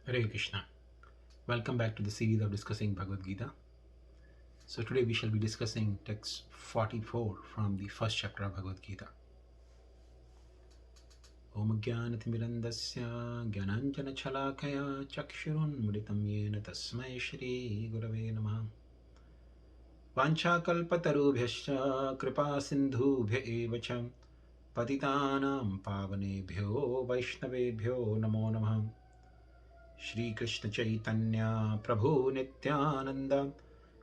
Hare Krishna. Welcome back to the series of discussing Bhagavad Gita. So today we shall be discussing text 44 from the first chapter of Bhagavad Gita. Om Jnanatimidandasya Jnananjana Chalakaya Chakshurun Mritam Yena Tasmai Shri Gurave Namaha Vanchakalpatarubhyascha Kripa Sindhubhya Evacha Patitanam Pavanebhyo Vaishnavebhyo Namo Namaha Shri Krishna Chaitanya Prabhu Nityananda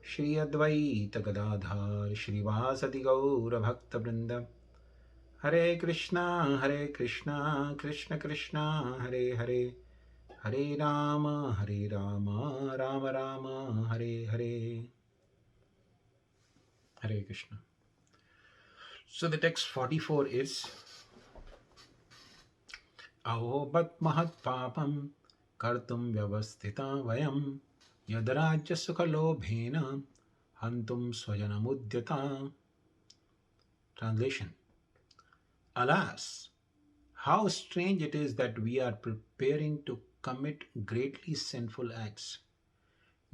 Shri Advaita Gadadhar Shri Vasadi Gaura Bhakta Vrinda Hare Krishna Krishna Krishna Hare Hare Hare Rama Rama Rama Hare Hare. Hare Krishna. So the text 44 is Aho bat mahat pāpaṁ kartum vyavasitā vayam rājya-sukha-lobhena hantum sva-janam udyatāḥ. Translation: Alas, how strange it is that we are preparing to commit greatly sinful acts.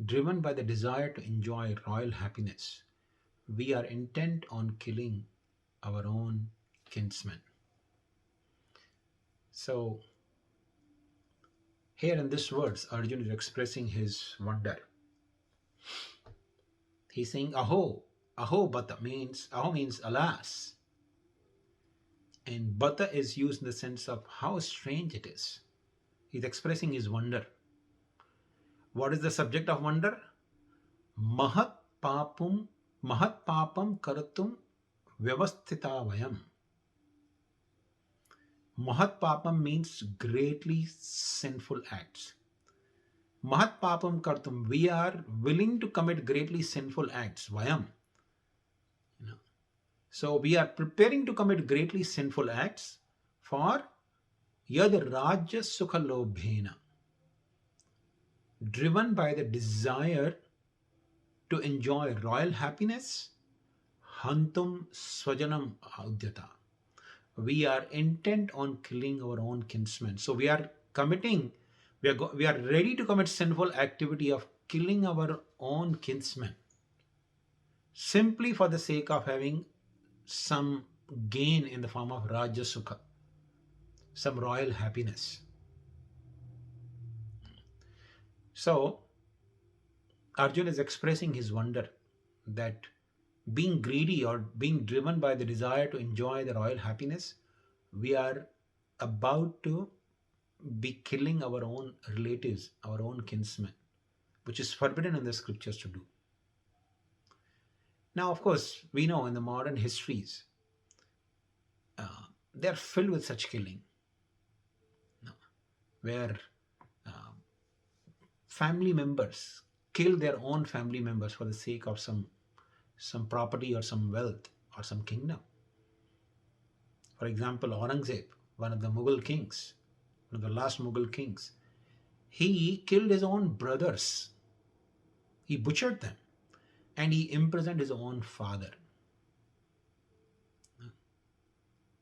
Driven by the desire to enjoy royal happiness, we are intent on killing our own kinsmen. So, here in this words, Arjuna is expressing his wonder. He's saying, Aho, bata means, Aho means alas. And bata is used in the sense of how strange it is. He's expressing his wonder. What is the subject of wonder? Mahat pāpaṁ kartum vyavasitā vayam. Mahat pāpaṁ means greatly sinful acts. Mahat pāpaṁ kartum, we are willing to commit greatly sinful acts. Vayam. So we are preparing to commit greatly sinful acts for yad rājya-sukha-lobhena, driven by the desire to enjoy royal happiness, hantuṁ sva-janam udyatāḥ. We are intent on killing our own kinsmen. So we are committing, we are ready to commit sinful activity of killing our own kinsmen simply for the sake of having some gain in the form of rājya-sukha, some royal happiness. So Arjuna is expressing his wonder that being greedy or being driven by the desire to enjoy the royal happiness, we are about to be killing our own relatives, our own kinsmen, which is forbidden in the scriptures to do. Now, of course, we know in the modern histories, they are filled with such killing, where family members kill their own family members for the sake of some property or some wealth or some kingdom. For example, Aurangzeb, one of the Mughal kings, one of the last Mughal kings, he killed his own brothers. He butchered them and he imprisoned his own father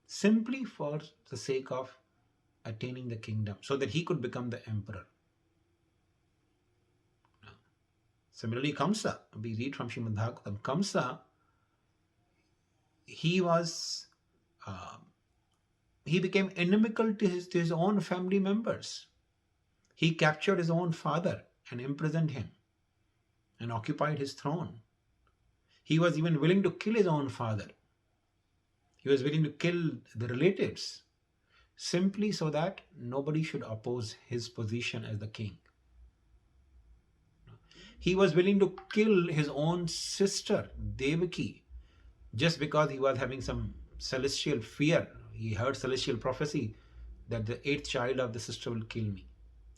simply for the sake of attaining the kingdom so that he could become the emperor. Similarly, Kamsa, we read from Srimad Bhagavatam, Kamsa, he became inimical to his own family members. He captured his own father and imprisoned him and occupied his throne. He was even willing to kill his own father. He was willing to kill the relatives simply so that nobody should oppose his position as the king. He was willing to kill his own sister, Devaki, just because he was having some celestial fear. He heard celestial prophecy that the 8th child of the sister will kill me.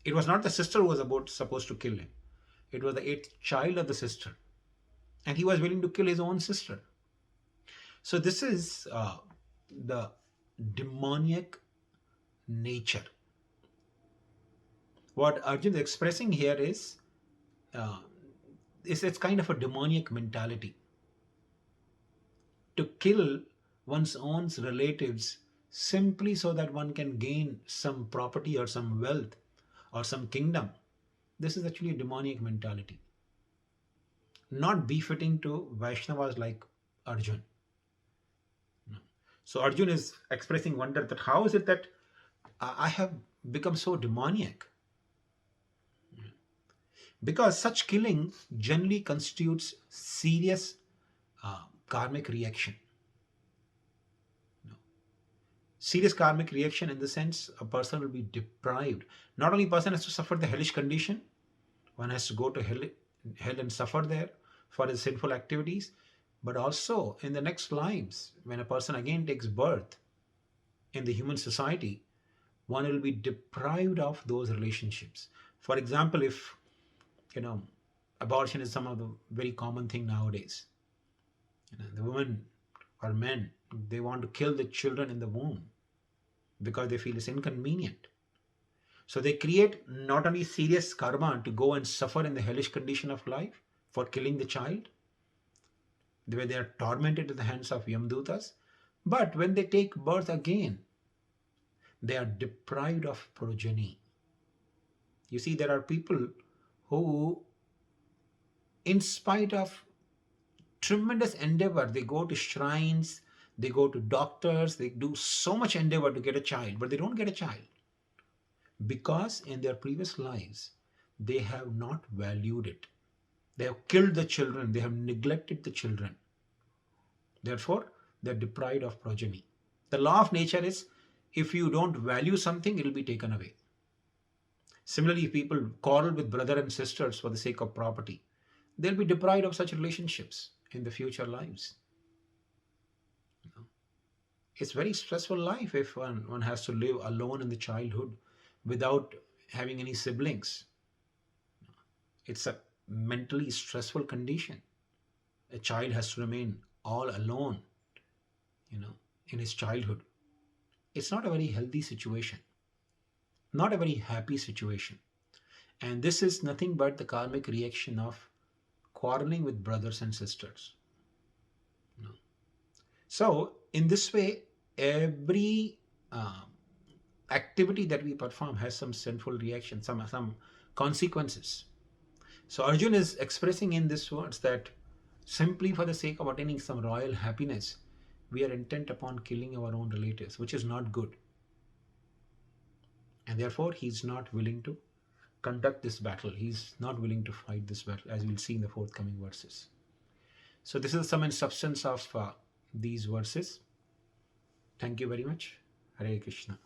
It was not the sister who was supposed to kill him. It was the 8th child of the sister. And he was willing to kill his own sister. So this is the demoniac nature. What Arjuna is expressing here is it's kind of a demoniac mentality. To kill one's own relatives simply so that one can gain some property or some wealth or some kingdom. This is actually a demoniac mentality, not befitting to Vaishnavas like Arjuna. No. So Arjuna is expressing wonder that how is it that I have become so demoniac? Because such killing generally constitutes serious karmic reaction. Serious karmic reaction in the sense a person will be deprived. Not only person has to suffer the hellish condition, one has to go to hell and suffer there for his sinful activities, but also in the next lives, when a person again takes birth in the human society, one will be deprived of those relationships. For example, if abortion is some of the very common thing nowadays. The women or men, they want to kill the children in the womb because they feel it's inconvenient. So they create not only serious karma to go and suffer in the hellish condition of life for killing the child, where they are tormented at the hands of yamdutas, but when they take birth again, they are deprived of progeny. You see, there are people who, in spite of tremendous endeavor, they go to shrines, they go to doctors, they do so much endeavor to get a child, but they don't get a child. Because in their previous lives, they have not valued it. They have killed the children, they have neglected the children. Therefore, they are deprived of progeny. The law of nature is, if you don't value something, it will be taken away. Similarly, if people quarrel with brother and sisters for the sake of property, they'll be deprived of such relationships in the future lives. It's very stressful life if one has to live alone in the childhood without having any siblings. It's a mentally stressful condition. A child has to remain all alone, in his childhood. It's not a very healthy situation, not a very happy situation. And this is nothing but the karmic reaction of quarreling with brothers and sisters. So in this way, every activity that we perform has some sinful reaction, some consequences. So Arjuna is expressing in these words that simply for the sake of attaining some royal happiness, we are intent upon killing our own relatives, which is not good. And therefore, he's not willing to conduct this battle. He's not willing to fight this battle, as we'll see in the forthcoming verses. So this is the sum and substance of these verses. Thank you very much. Hare Krishna.